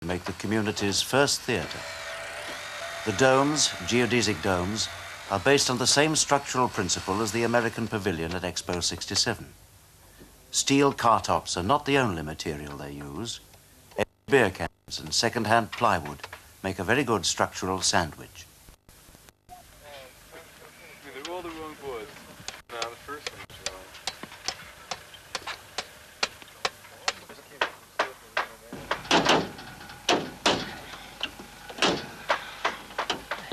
make the community's first theatre. The domes, geodesic domes, are based on the same structural principle as the American pavilion at Expo 67. Steel car tops are not the only material they use. Beer cans and second-hand plywood make a very good structural sandwich. They're all the wrong boards. No, the first one's wrong.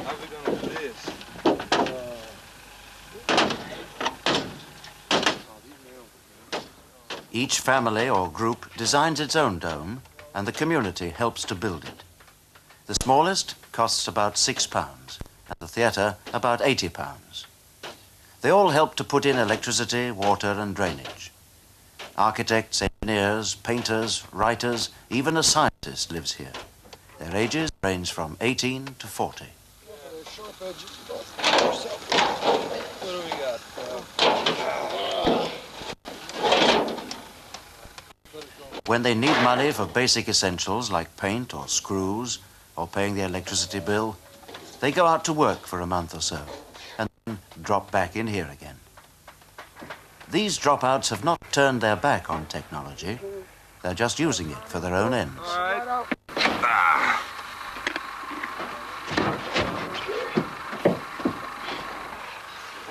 How are we going to do this? Each family or group designs its own dome, and the community helps to build it. The smallest costs about £6, and the theatre about £80. They all help to put in electricity, water and drainage. Architects, engineers, painters, writers, even a scientist lives here. Their ages range from 18 to 40. What do we got? When they need money for basic essentials like paint or screws or paying the electricity bill, they go out to work for a month or so and then drop back in here again. These dropouts have not turned their back on technology. They're just using it for their own ends. All right.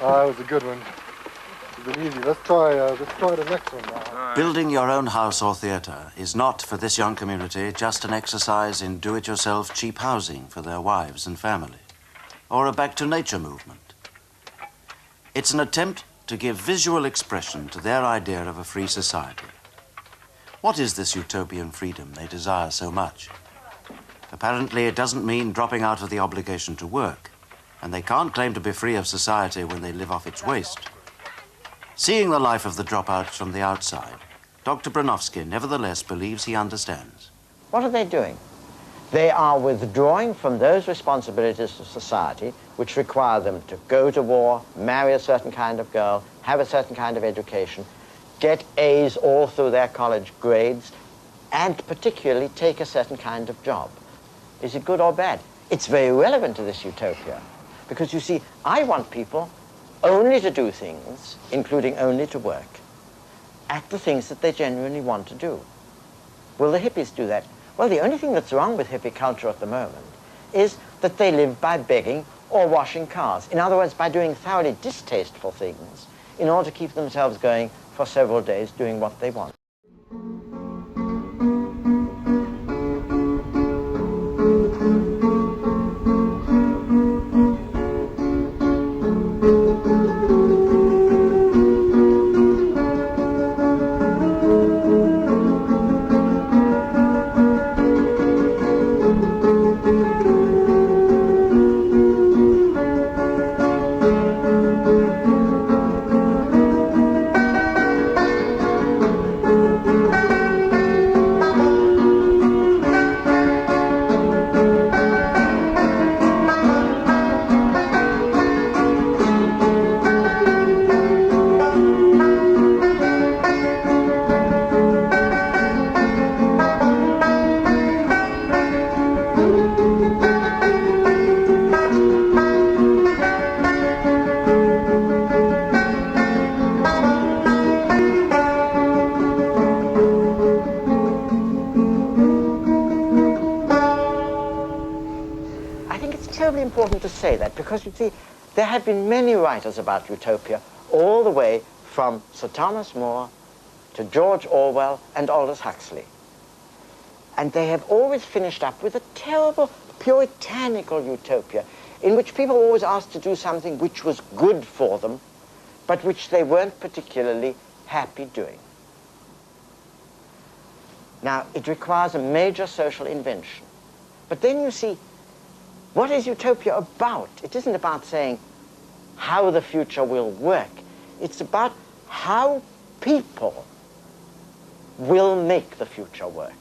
That was a good one. It's been easy. Let's try the next one now. Building your own house or theatre is not, for this young community, just an exercise in do-it-yourself cheap housing for their wives and family, or a back-to-nature movement. It's an attempt to give visual expression to their idea of a free society. What is this utopian freedom they desire so much? Apparently, it doesn't mean dropping out of the obligation to work, and they can't claim to be free of society when they live off its waste. Seeing the life of the dropouts from the outside, Dr. Bronowski nevertheless believes he understands. What are they doing? They are withdrawing from those responsibilities of society which require them to go to war, marry a certain kind of girl, have a certain kind of education, get A's all through their college grades, and particularly take a certain kind of job. Is it good or bad? It's very relevant to this utopia. Because you see, I want people only to do things, including only to work, at the things that they genuinely want to do. Will the hippies do that? Well, the only thing that's wrong with hippie culture at the moment is that they live by begging or washing cars. In other words, by doing thoroughly distasteful things in order to keep themselves going for several days doing what they want. Important to say that because you see there have been many writers about utopia all the way from Sir Thomas More to George Orwell and Aldous Huxley, and they have always finished up with a terrible puritanical utopia in which people were always asked to do something which was good for them but which they weren't particularly happy doing. Now it requires a major social invention, but then you see, what is utopia about? It isn't about saying how the future will work. It's about how people will make the future work.